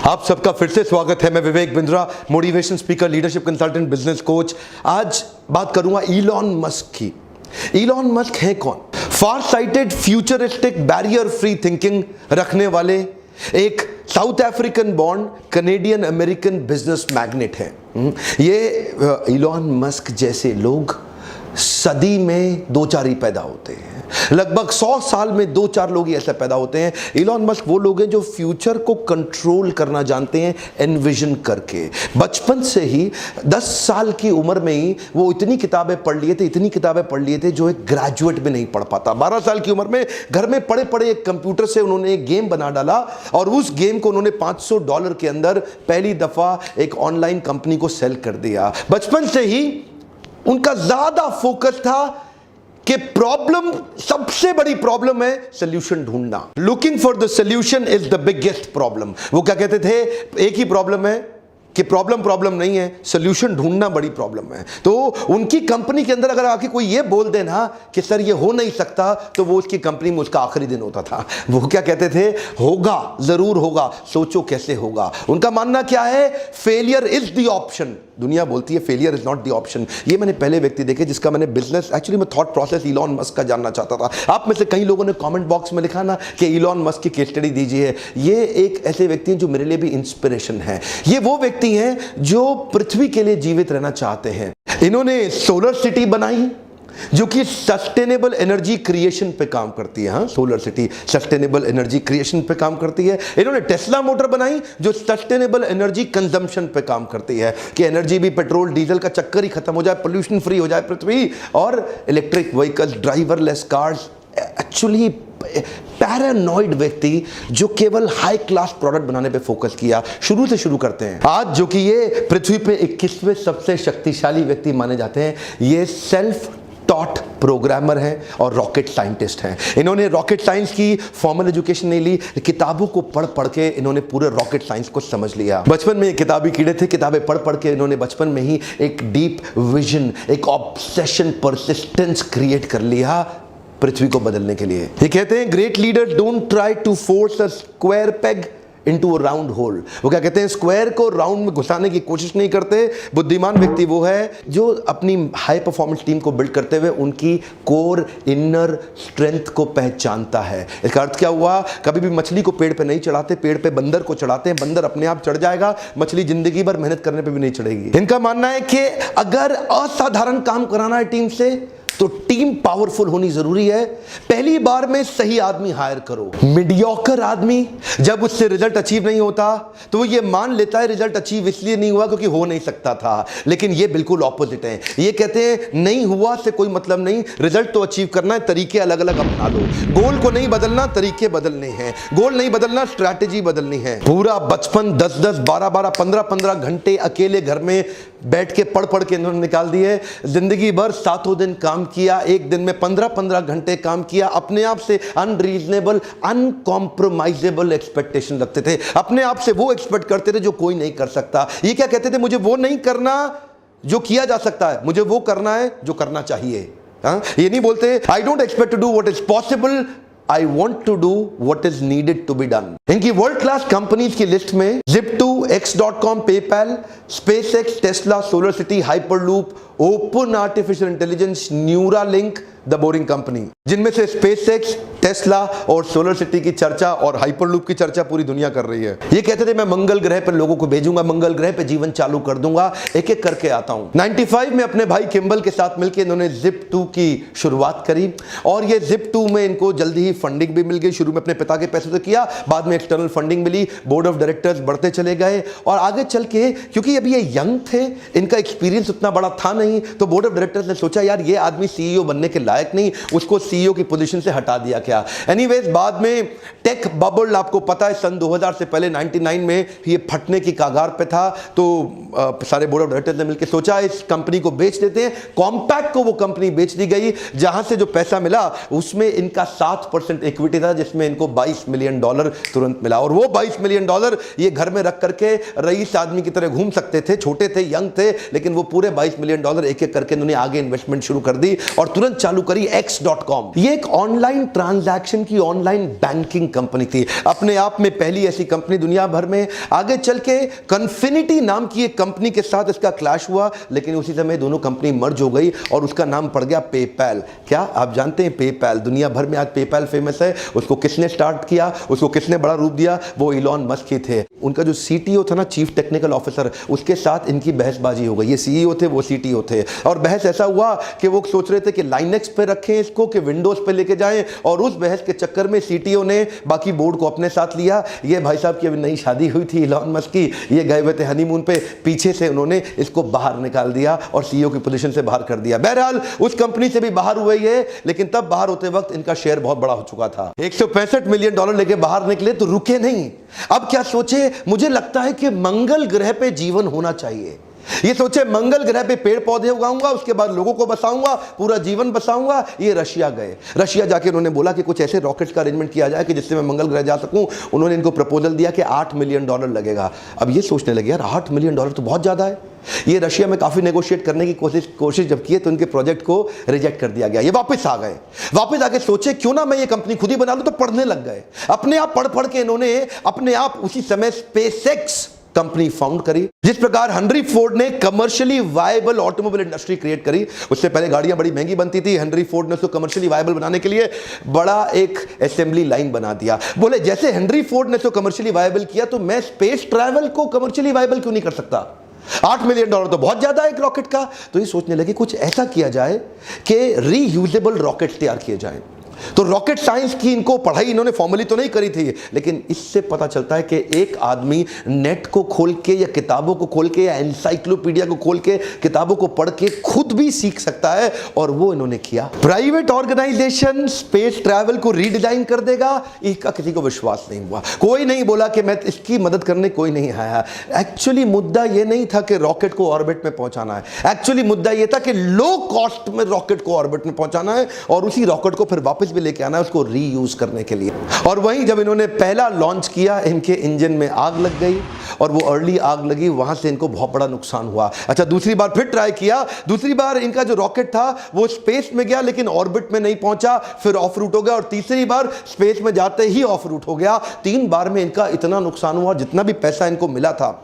आप सबका फिर से स्वागत है। मैं Vivek Bindra, motivation speaker, leadership consultant, business coach. आज बात करूंगा इलॉन मस्क की। इलॉन मस्क है कौन? Far sighted, futuristic, barrier free thinking रखने वाले एक South African born Canadian American business magnate है। ये इलॉन मस्क जैसे लोग सदी में दो चार ही पैदा होते हैं। लगभग 100 साल में 2-4 लोग ही ऐसे पैदा होते हैं। इलॉन मस्क वो लोग हैं जो फ्यूचर को कंट्रोल करना जानते हैं, एनविजन करके। बचपन से ही 10 साल की उम्र में ही वो इतनी किताबें पढ़ लिए थे जो एक ग्रेजुएट भी नहीं पढ़ पाता। 12 साल की उम्र में घर में पड़े पड़े एक कंप्यूटर से उन्होंने एक गेम बना डाला और उस गेम को उन्होंने $500 के अंदर पहली दफा एक ऑनलाइन कंपनी को सेल कर दिया। बचपन से ही उनका ज्यादा फोकस था कि प्रॉब्लम, सबसे बड़ी प्रॉब्लम है सोल्यूशन ढूंढना। Looking for the solution is the biggest problem. वो क्या कहते थे? एक ही प्रॉब्लम है कि प्रॉब्लम नहीं है, सोल्यूशन ढूंढना बड़ी प्रॉब्लम है। तो उनकी कंपनी के अंदर अगर आके कोई ये बोल देना कि सर ये हो नहीं सकता, तो वो उसकी कंपनी में उसका आखिरी दिन होता था। वो क्या कहते थे? होगा, जरूर होगा, सोचो कैसे होगा। उनका मानना क्या है? Failure is the option. दुनिया बोलती है failure is not the option. ये मैंने पहले व्यक्ति देखे जिसका मैंने बिजनेस, एक्चुअली मैं थॉट प्रोसेस इलॉन मस्क का जानना चाहता था। आप में से कई लोगों ने कमेंट बॉक्स में लिखा ना कि इलॉन मस्क की केस स्टडी दीजिए। ये एक ऐसे व्यक्ति हैं जो मेरे लिए भी इंस्पिरेशन है। ये वो व्यक्ति हैं जो पृथ्वी के लिए जीवित रहना चाहते हैं। इन्होंने सोलर सिटी बनाई जो कि सस्टेनेबल एनर्जी क्रिएशन पे काम करती है। Solar city sustainable energy creation पे काम करती है। इन्होंने टेस्ला मोटर बनाई जो सस्टेनेबल एनर्जी कंजम्पशन पे काम करती है कि एनर्जी भी पेट्रोल डीजल का चक्कर ही खत्म हो जाए, पोल्यूशन फ्री हो जाए पृथ्वी। और electric vehicles, driverless cars. Actually paranoid व्यक्ति जो केवल हाई क्लास प्रोडक्ट बनाने पे फोकस किया। शुरू से शुरू करते हैं। आज जो कि ये पृथ्वी पे 21वें सबसे शक्तिशाली व्यक्ति माने जाते हैं, ये सेल्फ टॉट प्रोग्रामर हैं और रॉकेट साइंटिस्ट हैं। इन्होंने रॉकेट साइंस की फॉर्मल एजुकेशन नहीं ली, किताबों को पढ़ पढ़ के इन्होंने पूरे रॉकेट साइंस को समझ लिया। बचपन में किताबी कीड़े थे, किताबें पढ़ पढ़ के इन्होंने बचपन में ही एक डीप विजन, एक ऑब्सेशन, परसिस्टेंस क्रिएट कर लिया पृथ्वी को बदलने के लिए। ये कहते हैं great leader don't try to force a square peg into a round hole. वो क्या कहते हैं? स्क्वायर को राउंड में घुसाने की कोशिश नहीं करते। बुद्धिमान व्यक्ति वो है जो अपनी हाई परफॉर्मेंस टीम को बिल्ड करते हुए उनकी कोर इनर स्ट्रेंथ को पहचानता है। इसका अर्थ क्या हुआ? कभी भी मछली को पेड़ पे नहीं चढ़ाते, पेड़ पे बंदर को चढ़ाते हैं। बंदर अपने आप चढ़ जाएगा, मछली जिंदगी भर मेहनत करने पे भी नहीं चढ़ेगी। इनका मानना है कि अगर असाधारण काम कराना है टीम से तो टीम पावरफुल होनी जरूरी है। पहली बार में सही आदमी हायर करो। मीडियोकर आदमी जब उससे रिजल्ट अचीव नहीं होता तो वो ये मान लेता है रिजल्ट अचीव इसलिए नहीं हुआ क्योंकि हो नहीं सकता था। लेकिन ये बिल्कुल ऑपोजिट है। ये कहते हैं नहीं हुआ से कोई मतलब नहीं, रिजल्ट तो अचीव करना है, तरीके अलग अलग अपना लो। गोल को नहीं बदलना, तरीके बदलने हैं। गोल नहीं बदलना, स्ट्रैटेजी बदलनी है। पूरा बचपन 10-10, 12-12, 15-15 घंटे अकेले घर में बैठ के पढ़ पढ़ के इन्होंने निकाल दिए। जिंदगी भर 7 दिन काम किया, एक दिन में 15-15 घंटे काम किया। अपने आप से अनरीजनेबल, अनकॉम्प्रोमाइजेबल एक्सपेक्टेशन रखते थे। अपने आप से वो एक्सपेक्ट करते थे जो कोई नहीं कर सकता। ये क्या कहते थे? मुझे वो नहीं करना जो किया जा सकता है, मुझे वो करना है जो करना चाहिए। ये नहीं बोलते I don't expect to do what is possible, I want to do what is needed to be done। इनकी वर्ल्ड क्लास कंपनीज की लिस्ट में Zip2, X.com, PayPal, SpaceX, Tesla, solar city, hyperloop, open artificial intelligence, Neuralink, the boring company, जिनमें से SpaceX, Tesla और solar city की चर्चा और hyperloop की चर्चा पूरी दुनिया कर रही है। ये कहते थे मैं मंगल ग्रह पर लोगों को भेजूंगा, मंगल ग्रह पे जीवन चालू कर दूंगा। एक एक करके आता हूं। 95 में अपने भाई किम्बल के साथ मिलकर इन्होंने Zip2 की शुरुआत करी और ये Zip2 में इनको जल्दी ही फंडिंग भी मिल गई। शुरू में अपने पिता के पैसे से किया, बाद में एक्सटर्नल फंडिंग मिली, बोर्ड ऑफ डायरेक्टर्स बढ़ते चले गए और आगे चल के क्योंकि अभी ये यंग थे, इनका एक्सपीरियंस उतना बड़ा था नहीं, तो बोर्ड ऑफ डायरेक्टर्स ने सोचा यार ये आदमी सीईओ बनने के लायक नहीं, उसको सीईओ की पोजीशन से हटा दिया क्या। एनीवेज बाद में टेक बबल, आपको पता है सन 2000 से पहले 99 में ये फटने की कागार पे था, तो सारे बोर्ड ऑफ डायरेक्टर्स ने मिलकर सोचा इस कंपनी को बेच देते हैं। कॉम्पैक्ट को वो कंपनी बेच दी गई, जहां से जो पैसा मिला उसमें इनका 7% इक्विटी था, जिसमें इनको $22 मिलियन तुरंत मिला। और वो $22 मिलियन ये घर में रख करके रईस आदमी की तरह घूम सकते थे। छोटे थे, यंग थे, लेकिन वो पूरे $22 मिलियन एक एक करके उन्होंने आगे इन्वेस्टमेंट शुरू कर दी और तुरंत चालू चालू करी x.com। ये एक ऑनलाइन ट्रांजैक्शन की ऑनलाइन बैंकिंग कंपनी थी, अपने आप में पहली ऐसी कंपनी दुनिया भर में। आगे चल के कन्फिनिटी नाम की एक कंपनी के साथ इसका क्लैश हुआ, लेकिन उसी समय दोनों कंपनी मर्ज हो गई और उसका नाम पड़ गया पेपैल। क्या आप जानते हैं पेपैल? दुनिया भर में आज पेपैल फेमस है। उसको किसने स्टार्ट किया, उसको किसने बड़ा रूप दिया? वो इलॉन मस्क ही थे। उनका जो सीटीओ था ना, चीफ टेक्निकल ऑफिसर, उसके साथ इनकी बहसबाजी हो गई। ये सीईओ थे, वो सीटीओ थे, और बहस ऐसा हुआ कि वो सोच रहे थे कि लाइनेक्स पे रखें इसको कि विंडोज पे लेके जाएं, और उस बहस के चक्कर में सीटीओ ने बाकी बोर्ड को अपने साथ लिया। ये भाई साहब की अभी नई शादी हुई थी इलॉन मस्क की, ये गए हुए थे हनीमून पे, पीछे से उन्होंने इसको बाहर निकाल दिया और सीईओ की पोजीशन से बाहर कर दिया। बहरहाल उस कंपनी से भी बाहर हुए ये, लेकिन तब बाहर होते वक्त इनका शेयर बहुत बड़ा हो चुका था। $165 मिलियन लेके बाहर निकले तो रुके नहीं। अब क्या सोचे? मुझे लगता है कि मंगल ग्रह पे जीवन होना चाहिए। ये सोचे मंगल ग्रह पे पेड़ पौधे उगाऊंगा, उसके बाद लोगों को बसाऊंगा, पूरा जीवन बसाऊंगा। ये रशिया गए। रशिया जाके उन्होंने बोला कि कुछ ऐसे रॉकेट्स का अरेंजमेंट किया जाए कि जिससे मैं मंगल ग्रह जा सकूं। उन्होंने इनको प्रपोजल दिया कि $8 मिलियन लगेगा। अब ये सोचने लगे, यार $8 मिलियन तो बहुत ज्यादा है। ये रशिया में काफी नेगोशिएट करने की कोशिश जब की तो उनके प्रोजेक्ट को रिजेक्ट कर दिया गया। ये वापस आ गए। वापस आके सोचे क्यों ना मैं ये कंपनी खुद ही बना लूं, तो पढ़ने लग गए। अपने आप पढ़ पढ़ के इन्होंने अपने आप उसी समय स्पेसएक्स कंपनी फाउंड करी। जिस प्रकार हेनरी फोर्ड ने commercially viable automobile industry create करी, उससे पहले गाड़ियां बड़ी महंगी बनती थी। हेनरी फोर्ड ने उसको कमर्शियली वायबल बनाने के लिए बड़ा एक असेंबली लाइन बना दिया। बोले जैसे हेनरी फोर्ड ने उसको कमर्शियली वायबल किया, तो मैं स्पेस ट्रैवल को कमर्शियली वायबल क्यों नहीं कर सकता? $8 मिलियन तो बहुत ज्यादा है एक रॉकेट का। तो ये सोचने लगे कुछ ऐसा किया जाए कि रीयूजेबल रॉकेट तैयार किए जाएं। तो रॉकेट साइंस की इनको पढ़ाई इन्होंने फॉर्मली तो नहीं करी थी, लेकिन इससे पता चलता है कि एक आदमी नेट को खोल के या किताबों को खोल के या एनसाइक्लोपीडिया को खोल के किताबों को पढ़ के खुद भी सीख सकता है, और वो इन्होंने किया। प्राइवेट ऑर्गेनाइजेशन स्पेस ट्रैवल को रीडिजाइन कर देगा, इसका किसी को विश्वास नहीं हुआ। कोई नहीं बोला कि मैं इसकी मदद करने, कोई नहीं आया। एक्चुअली मुद्दा यह नहीं था कि रॉकेट को ऑर्बिट में पहुंचाना है। एक्चुअली मुद्दा यह था कि लो कॉस्ट में रॉकेट को ऑर्बिट में पहुंचाना है, और उसी रॉकेट को फिर वापस भी लेके आना है उसको रीयूज करने के लिए। और वहीं जब इन्होंने पहला लॉन्च किया, इनके इंजन में आग लग गई, और वो अर्ली आग लगी, वहां से इनको बहुत बड़ा नुकसान हुआ। अच्छा, दूसरी बार फिर ट्राई किया। दूसरी बार इनका जो रॉकेट था वो स्पेस में गया, लेकिन ऑर्बिट में नहीं पहुंचा, फिर ऑफ रूट हो गया, और तीसरी बार स्पेस में जाते ही ऑफ रूट हो गया। 3 बार में इनका इतना नुकसान हुआ, जितना भी पैसा इनको मिला था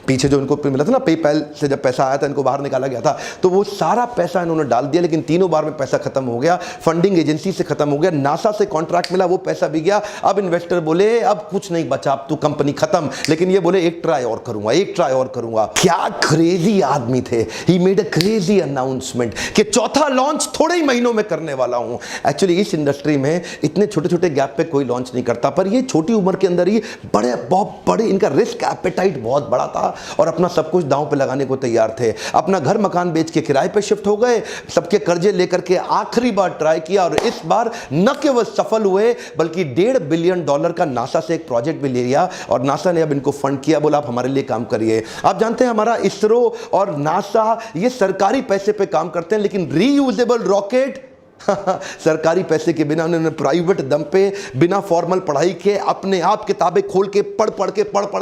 पीछे, जो इनको मिला था ना पेपैल से, जब पैसा आया था इनको बाहर निकाला गया था, तो वो सारा पैसा इन्होंने डाल दिया, लेकिन तीनों बार में पैसा खत्म हो गया। फंडिंग एजेंसी से खत्म हो गया, नासा से कॉन्ट्रैक्ट मिला, वो पैसा भी गया। अब इन्वेस्टर बोले अब कुछ नहीं बचा, अब तो कंपनी खत्म। लेकिन ये बोले एक ट्राई और करूंगा, एक ट्राई और करूंगा। क्या क्रेजी आदमी थे। He made a crazy announcement कि चौथा लॉन्च थोड़े ही महीनों में करने वाला हूं। एक्चुअली इस इंडस्ट्री में इतने छोटे छोटे गैप पे कोई लॉन्च नहीं करता, पर ये छोटी उम्र के अंदर ही बहुत बड़े, इनका रिस्क एपेटाइट बहुत बड़ा था, और अपना सब कुछ दांव पे लगाने को तैयार थे। अपना घर मकान बेच के किराए पे शिफ्ट हो गए, सबके कर्जे लेकर के आखिरी बार ट्राई किया, और इस बार न केवल सफल हुए बल्कि $1.5 बिलियन का नासा से एक प्रोजेक्ट भी ले लिया, और नासा ने अब इनको फंड किया, बोला आप हमारे लिए काम करिए। आप जानते हैं हमारा इसरो और नासा ये सरकारी पैसे पे काम करते हैं, लेकिन रीयूजेबल रॉकेट सरकारी पैसे के बिना उन्होंने प्राइवेट दम पे, बिना फॉर्मल पढ़ाई के, अपने आप किताबें खोल के पढ़ पढ़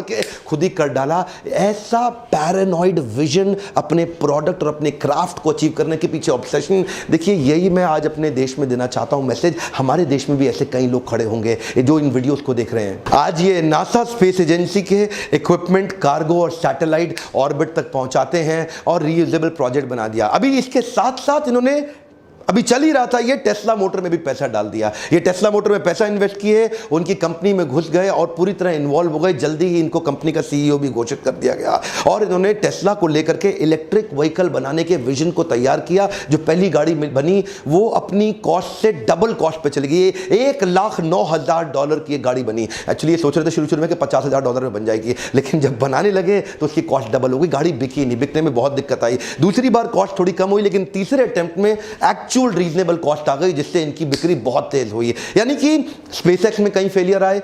के खुद ही कर डाला। ऐसा पैरानॉइड विजन अपने प्रोडक्ट और अपने क्राफ्ट को अचीव करने के पीछे ऑब्सेशन। देखिए, यही मैं आज अपने देश में देना चाहता हूं मैसेज। हमारे देश में भी ऐसे कई लोग खड़े होंगे जो इन वीडियोस को देख रहे हैं। आज ये नासा स्पेस एजेंसी के इक्विपमेंट, कार्गो और सैटेलाइट ऑर्बिट तक पहुंचाते हैं, और रीयूजेबल प्रोजेक्ट बना दिया। अभी इसके साथ साथ इन्होंने, अभी चल ही रहा था, ये टेस्ला मोटर में भी पैसा डाल दिया। ये टेस्ला मोटर में पैसा इन्वेस्ट किए, उनकी कंपनी में घुस गए और पूरी तरह इन्वॉल्व हो गए। जल्दी ही इनको कंपनी का सीईओ भी घोषित कर दिया गया, और इन्होंने टेस्ला को लेकर के इलेक्ट्रिक व्हीकल बनाने के विजन को तैयार किया। जो पहली गाड़ी बनी वो अपनी कॉस्ट से डबल कॉस्ट पे चली गई। $1,09,000 की एक गाड़ी बनी। एक्चुअली ये सोच रहे थे शुरू में कि $50,000 में बन जाएगी, लेकिन जब बनाने लगे तो उसकी कॉस्ट डबल हो गई। गाड़ी बिकी नहीं, बिकने में बहुत दिक्कत आई। दूसरी बार कॉस्ट थोड़ी कम हुई, लेकिन तीसरे अटेम्प्ट में रीजनेबल कॉस्ट आ गई, जिससे इनकी बिक्री बहुत तेज हुई। यानी कि स्पेसएक्स में कई फेलियर आए,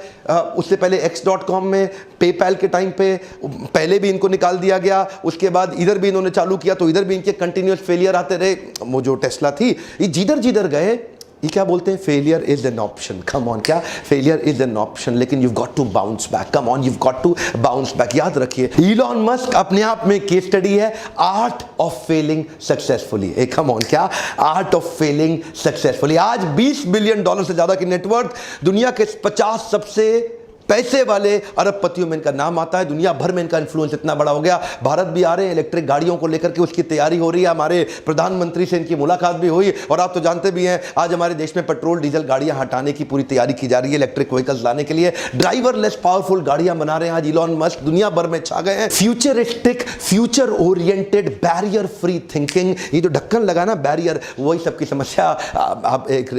उससे पहले x.com में, पेपैल के टाइम पे पहले भी इनको निकाल दिया गया। उसके बाद इधर भी इन्होंने चालू किया तो इधर भी इनके कंटिन्यूअस फेलियर आते रहे। वो जो टेस्ला थी, ये जिधर जिधर गए ये क्या बोलते हैं, failure is an option. Come on, क्या फेलियर इज एन ऑप्शन, लेकिन you got to bounce back. Come on, you got to bounce back. याद रखिए, इलॉन मस्क अपने आप में केस स्टडी है, art of failing successfully. Come on, क्या art of failing successfully. आज $20 बिलियन से ज्यादा की नेटवर्थ, दुनिया के 50 सबसे पैसे वाले अरबपतियों में इनका नाम आता है। दुनिया भर में इनका इन्फ्लुएंस इतना बड़ा हो गया, भारत भी आ रहे हैं, इलेक्ट्रिक गाड़ियों को लेकर के उसकी तैयारी हो रही है। हमारे प्रधानमंत्री से इनकी मुलाकात भी हुई, और आप तो जानते भी हैं आज हमारे देश में पेट्रोल डीजल गाड़ियां हटाने की पूरी तैयारी की जा रही है, इलेक्ट्रिक व्हीकल्स लाने के लिए। ड्राइवरलेस पावरफुल गाड़ियां बना रहे हैं आज इलॉन मस्क, दुनिया भर में छा गए हैं। Futuristic, future oriented, barrier free thinking, ये जो ढक्कन लगा ना बैरियर, वही सबकी समस्या।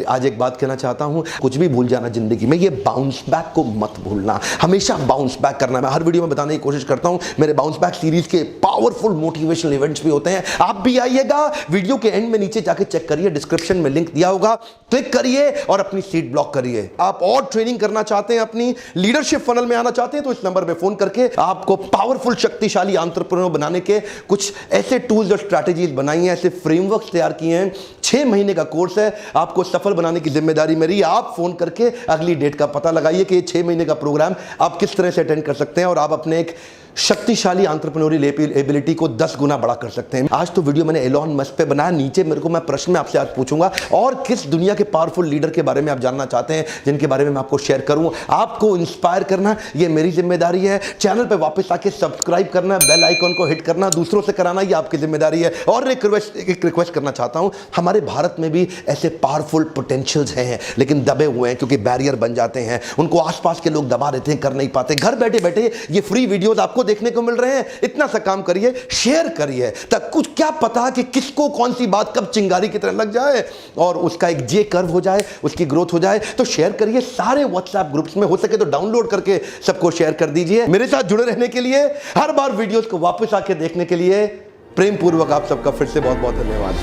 आज एक बात कहना चाहता हूं, कुछ भी भूल जाना जिंदगी में, ये बाउंस बैक को मत भूलना, हमेशा बाउंस बैक करना। मैं हर वीडियो में बताने की कोशिश करता हूं, मेरे बाउंस बैक सीरीज के पावरफुल मोटिवेशनल इवेंट्स भी होते हैं, आप भी आइएगा। वीडियो के एंड में नीचे जाके चेक करिए, डिस्क्रिप्शन में लिंक दिया होगा, क्लिक करिए और अपनी सीट ब्लॉक करिए। आप और ट्रेनिंग करना चाहते हैं, अपनी लीडरशिप फनल में आना चाहते हैं, तो इस नंबर पे फोन करके आपको पावरफुल शक्तिशाली एंटरप्रेन्योर बनाने के कुछ ऐसे टूल्स और स्ट्रैटेजीज बनाई हैं, ऐसे फ्रेमवर्क्स तैयार किए हैं। 6 महीने का कोर्स है, आपको सफल बनाने की जिम्मेदारी मेरी। आप फोन करके अगली डेट का पता लगाइए कि ये 6 महीने का प्रोग्राम आप किस तरह से अटेंड कर सकते हैं, और आप अपने एक शक्तिशाली एंटरप्रेन्योरियल एबिलिटी को 10 गुना बड़ा कर सकते हैं। आज तो वीडियो मैंने एलॉन मस्क पे बनाया, नीचे मेरे को मैं प्रश्न में आपसे आज पूछूंगा, और किस दुनिया के पावरफुल लीडर के बारे में आप जानना चाहते हैं, जिनके बारे में मैं आपको शेयर करूं। आपको इंस्पायर करना ये मेरी जिम्मेदारी है। चैनल पे वापस आके सब्सक्राइब करना, बेल आइकन को हिट करना, दूसरों से कराना ये आपकी जिम्मेदारी है। और एक रिक्वेस्ट करना चाहता हूं, हमारे भारत में भी ऐसे पावरफुल पोटेंशियल्स हैं, लेकिन दबे हुए हैं क्योंकि बैरियर बन जाते हैं, उनको आसपास के लोग दबा देते हैं, कर नहीं पाते। घर बैठे बैठे ये फ्री वीडियोस आपको देखने को मिल रहे हैं, इतना सा काम करिए, शेयर करिए, तक कुछ क्या पता कि किसको कौन सी बात कब चिंगारी की तरह लग जाए और उसका एक जे कर्व हो जाए, उसकी ग्रोथ हो जाए। तो शेयर करिए, सारे व्हाट्सएप ग्रुप्स में हो सके तो डाउनलोड करके सबको शेयर कर दीजिए। मेरे साथ जुड़े रहने के लिए, हर बार वीडियोस को वापस आके देखने के लिए प्रेम पूर्वक आप सबका फिर से बहुत बहुत धन्यवाद।